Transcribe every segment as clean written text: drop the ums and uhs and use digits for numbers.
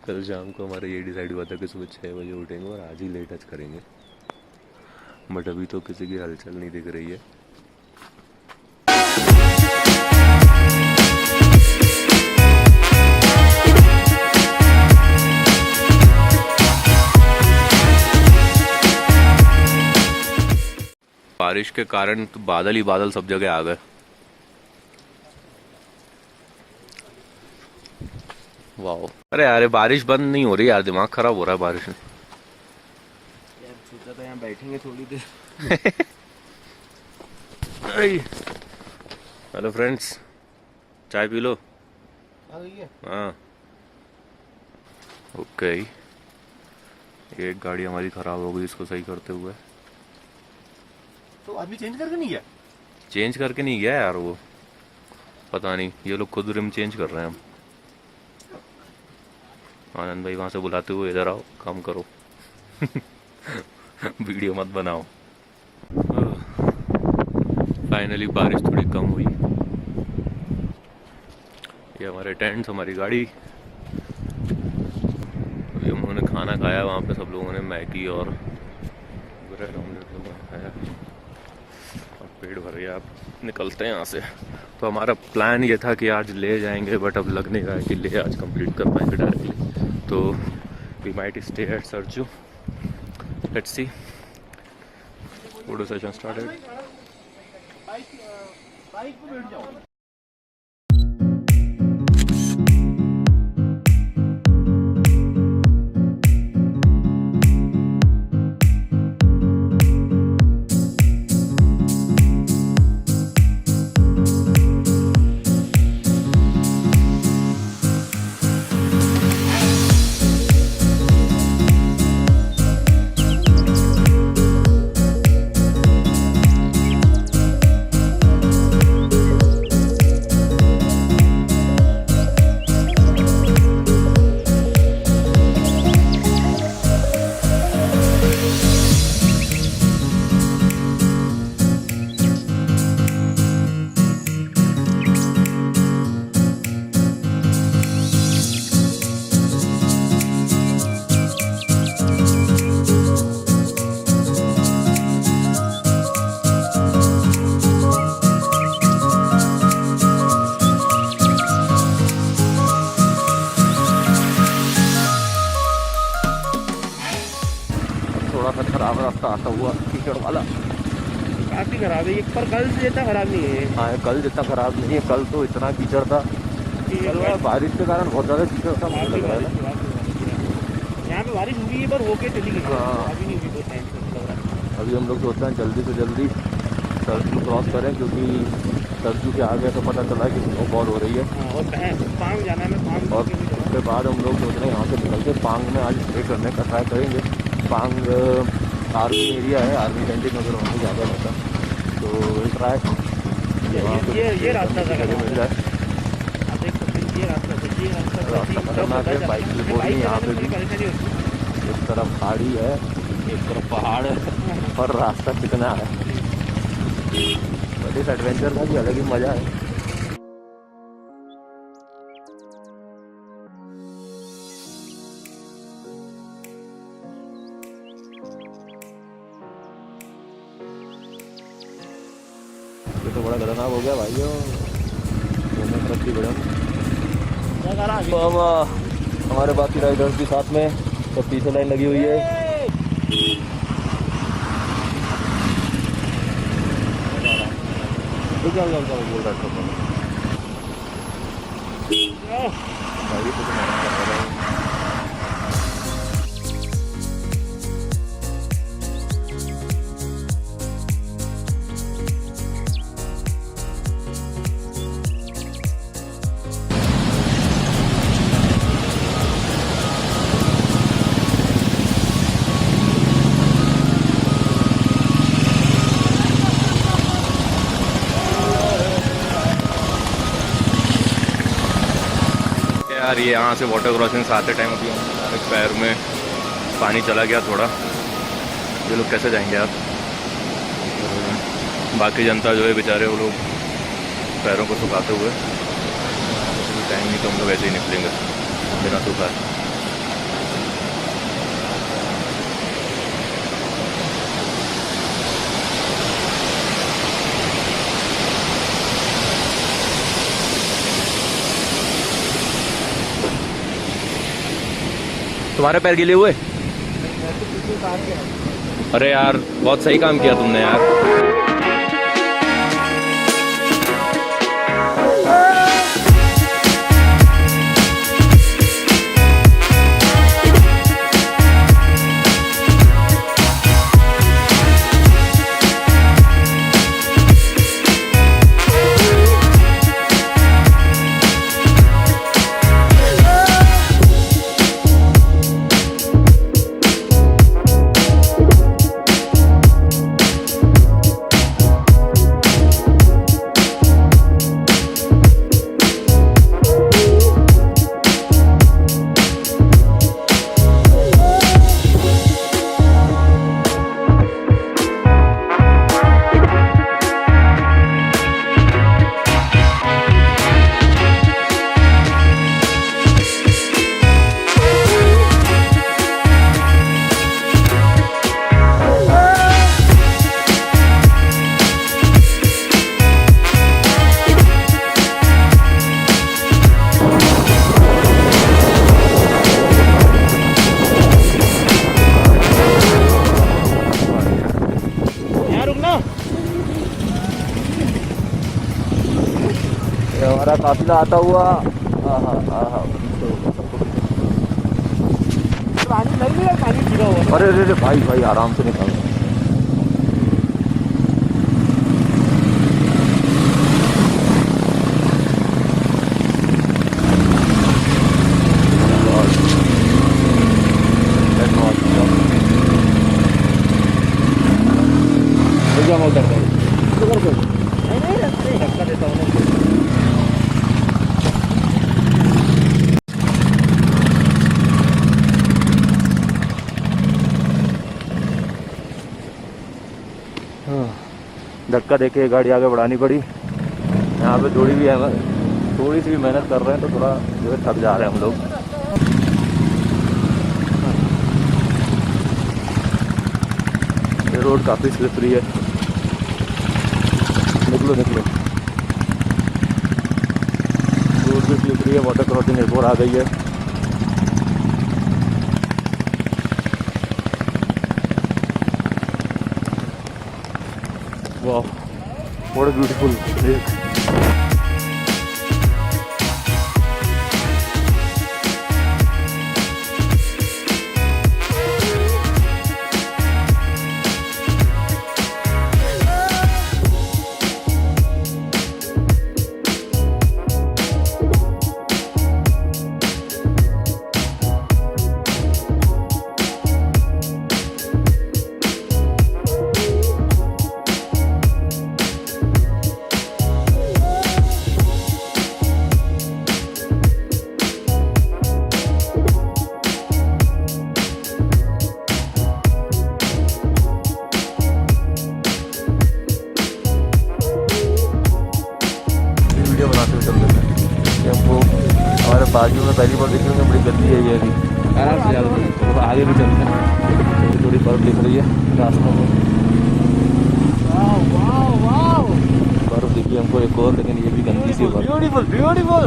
कल शाम को हमारा ये डिसाइड हुआ था कि सुबह 6 बजे उठेंगे और आज ही लेट टच करेंगे, बट अभी तो किसी की हलचल नहीं दिख रही है। बारिश के कारण तो बादल ही बादल सब जगह आ गए। वाह, अरे यार बारिश बंद नहीं हो रही यार, दिमाग खराब हो रहा है बारिश में। यार सोचा था यहाँ बैठेंगे थोड़ी देर। हेलो फ्रेंड्स, चाय पी लो। हाँ ओके, एक गाड़ी हमारी खराब हो गई, इसको सही करते हुए। तो अभी चेंज करके नहीं गया? चेंज करके नहीं गया यार वो, पता नहीं, ये लोग खुद रिम चेंज कर रहे हैं। हम आनंद भाई वहां से बुलाते हुए, इधर आओ काम करो। वीडियो मत बनाओ। फाइनली बारिश थोड़ी कम हुई। ये हमारे टेंट्स, हमारी गाड़ी। अभी हम लोगों ने खाना खाया वहाँ पे, सब लोगों ने मैगी और ब्रेड ऑमलेट खाया और पेट भर गया। अब निकलते हैं यहाँ से। तो हमारा प्लान ये था कि आज ले जाएंगे, बट अब लग नहीं रहा है कि ले आज कंप्लीट कर पाएंगे डायरेक्टली। तो we might stay at Sarju, let's see. Photo session started. Bike पे बैठ जाओ। खराब रास्ता आता हुआ, कीचड़ वाला काफी खराब है ये, पर कल से जितना खराब नहीं है। हाँ, कल जितना खराब नहीं है। कल तो इतना कीचड़ था, बारिश के कारण बहुत ज्यादा कीचड़ था, मुझे लग रहा है। यहाँ पे बारिश हुई है पर होके चली गई। हाँ, अभी नहीं हुई तो टाइम से लग रहा है। अभी हम लोग सोचते हैं जल्दी से जल्दी सरजू क्रॉस करें, क्योंकि सरजू के आगे तो पता चला कि स्नोफॉल हो रही है। और पांग जाना है, पांग और उसके बाद हम लोग सोच रहे हैं यहाँ से निकल के पांग में आज स्टे करने का ट्राई करेंगे। पांग आर्मी एरिया है, आर्मी कैंटीन अगर वहाँ ज़्यादा रहता तो विल ट्राई। ये रास्ता मिल जाए। आप देख सकते हैं, ये रास्ता खतरनाक है, बाइक स्लिप हो रही है यहाँ पे भी। एक तरफ पहाड़ी है, एक तरफ पहाड़ है, और रास्ता कितना है। बट इस एडवेंचर का भी अलग ही मज़ा है। ये तो बड़ा खतरनाक हो गया भाइयों, दोनों तरफ की बड़न। तो अब हमारे बाकी राइडर्स भी साथ में, तो पीछे लाइन लगी हुई है। तो क्या बोल रहा था भाई, तो मना कर रहा है। यार ये यहाँ से वाटर क्रॉसिंग से आते टाइम अभी हमारे पैर में पानी चला गया थोड़ा। ये लोग कैसे जाएंगे आप? बाकी जनता जो है बेचारे वो लोग पैरों को सुखाते हुए, टाइम नहीं तो हम लोग ऐसे ही निकलेंगे बिना सुखा। तुम्हारे पैर गिले हुए? अरे यार बहुत सही काम किया तुमने यार। हमारा काफिला आता हुआ। पानी लग रहा है, पानी गिरा हुआ। अरे अरे भाई भाई आराम से निकाल। धक्का देके गाड़ी आगे बढ़ानी पड़ी। यहाँ पे थोड़ी सी भी मेहनत कर रहे हैं तो थोड़ा जो है थक जा रहे हैं हम लोग। ये रोड काफ़ी स्लिपरी है। निकलो निकलो, रोड भी स्लिपरी है। वाटर क्रॉसिंग एक और आ गई है। Wow, what a beautiful lake. बाजू में पहली बार देखी बड़ी गंदी है ये अभी। आराम से चल, आगे भी चलते हैं। थोड़ी बर्फ दिख रही है रास्ते में। बर्फ दिखी हमको एक और, लेकिन ये भी गंदी सी बर्फ। Beautiful beautiful.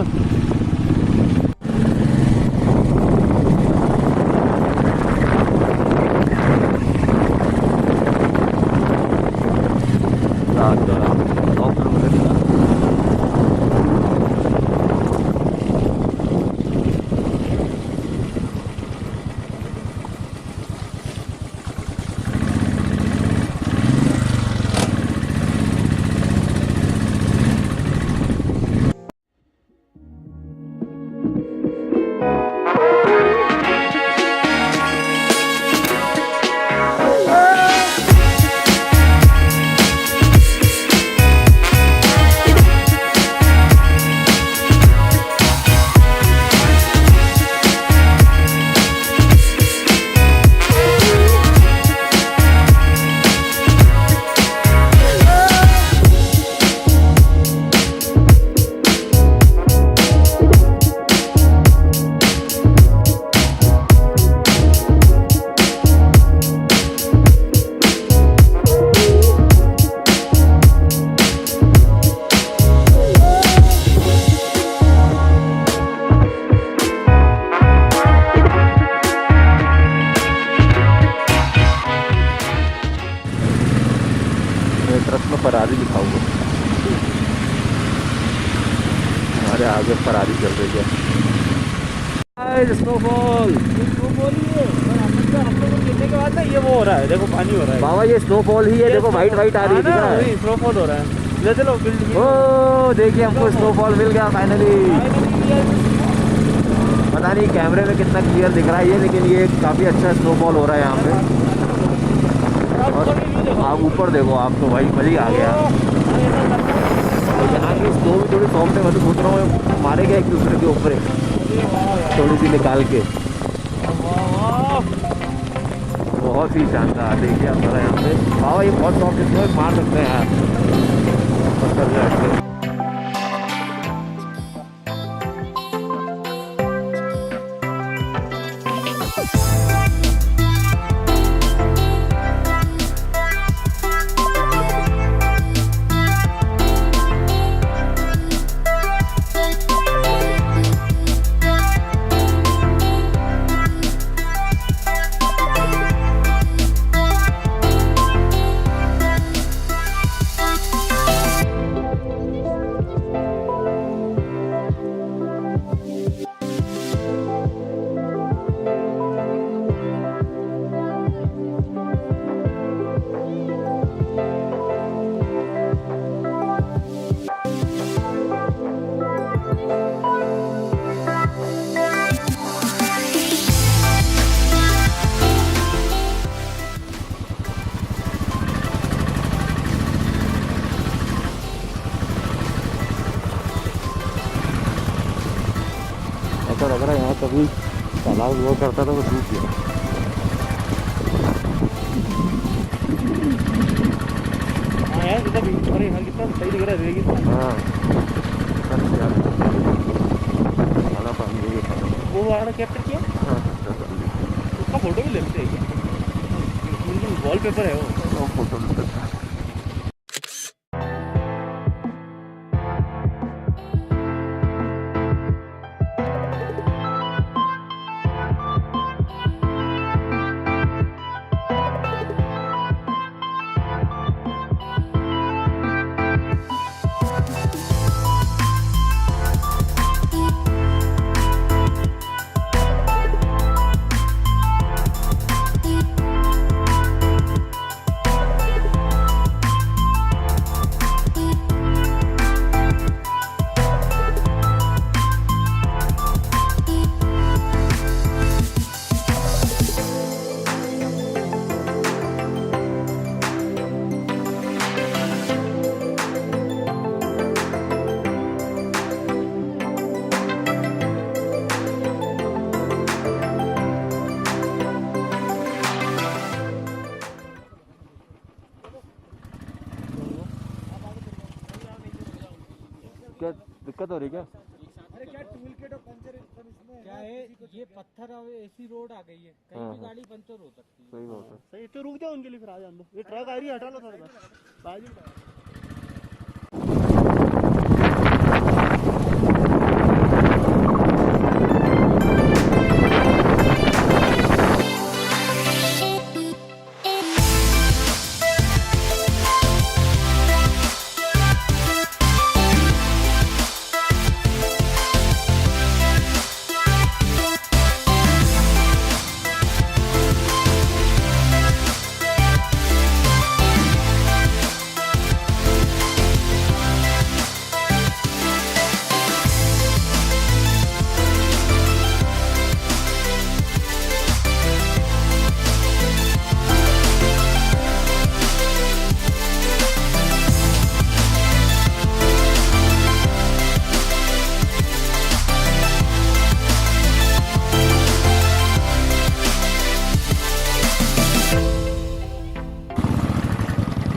के फरारी चल रही है। स्नोफॉल स्नोफॉल ही है। हम लोग को गिरने के बाद ना ये वो हो रहा है, देखो पानी हो रहा है बाबा, ये स्नोफॉल ही है। देखो वाइट वाइट आ रही है, दिख रहा है। स्नोफॉल हो रहा है। ले चलो बिल्डिंग। ओ देखिए, हमको स्नोफॉल मिल गया फाइनली। पता नहीं कैमरे में कितना क्लियर दिख रहा है ये, लेकिन ये काफ़ी अच्छा स्नोफॉल हो रहा है यहाँ पे। और आप ऊपर देखो, आप तो भाई मज़ा ही आ गया। यहाँ की स्नो भी थोड़ी सॉफ्ट है, मैं तो सोच रहा हूँ मारेगा एक दूसरे के ऊपर थोड़ी सी निकाल के। बहुत ही शानदार। देखिए आप जरा यहाँ पे बाबा, ये बहुत सॉफ्ट स्नो है, मार सकते हैं यार पत्थर से हट के। ऐसा लग रहा है यहाँ कभी तालाब हुआ करता था, वो सूख गया। हाँ यार, अरे यार कितना सही दिख रहा है। हाँ खाना पानी वो वाला कैप्चर किया। हाँ, उसका फोटो भी लेते हैं। वॉलपेपर है वो फोटो लेते हैं। क्या दिक्कत हो रही क्या? अरे क्या टूल किट और पंचर इसमें क्या है? ये पत्थर और ऐसी रोड आ गई है, कहीं भी गाड़ी पंचर हो सकती है। सही बात है। सही तो रुक जाओ उनके लिए, फिर आ जान दो। ये ट्रक आ रही है, हटा लो थोड़ा बाजू।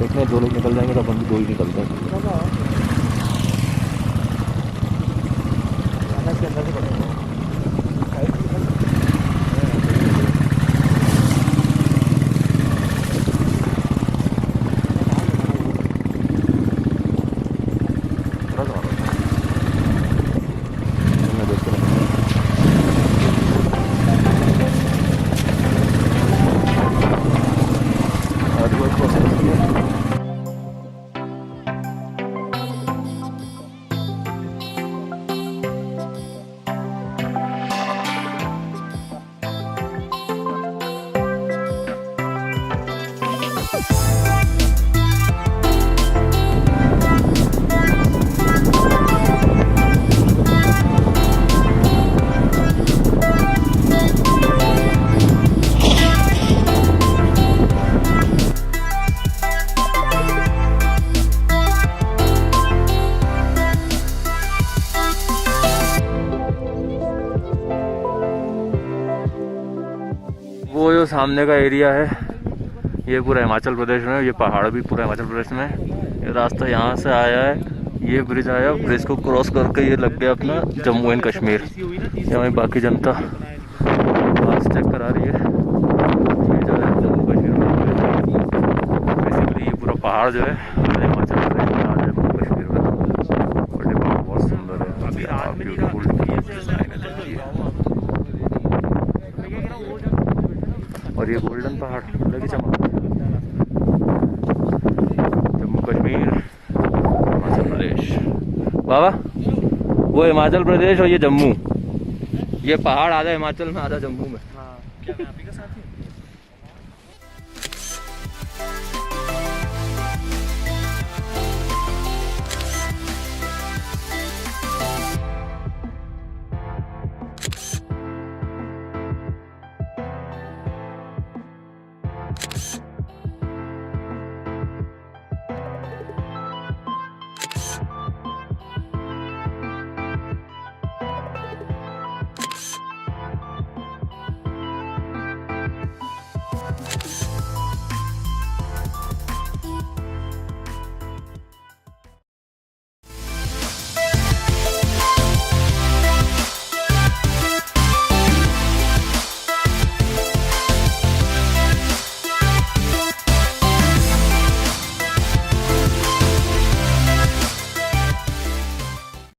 इसमें दो लोग निकल जाएंगे तो अपन भी दो ही निकलते हैं। वो जो सामने का एरिया है ये पूरा हिमाचल प्रदेश में, ये पहाड़ भी पूरा हिमाचल प्रदेश में है। ये रास्ता यहाँ से आया है, ये ब्रिज आया, ब्रिज को क्रॉस करके ये लग गया अपना जम्मू एंड कश्मीर। यहाँ बाकी जनता पास चेक करा रही है। ये जो है जम्मू कश्मीर में बेसिकली ये पूरा पहाड़ जो है हिमाचल प्रदेश में आ जाए जम्मू कश्मीर में। बट ये पहाड़ बहुत सुंदर है, ब्यूटीफुल डिजाइन है देखिए। और ये गोल्डन पहाड़ लगे चमक, जम्मू कश्मीर हिमाचल प्रदेश। बाबा वो हिमाचल प्रदेश और ये जम्मू, ये पहाड़ आधा हिमाचल में आधा जम्मू में। हाँ, क्या मैं आप ही का साथी हूँ?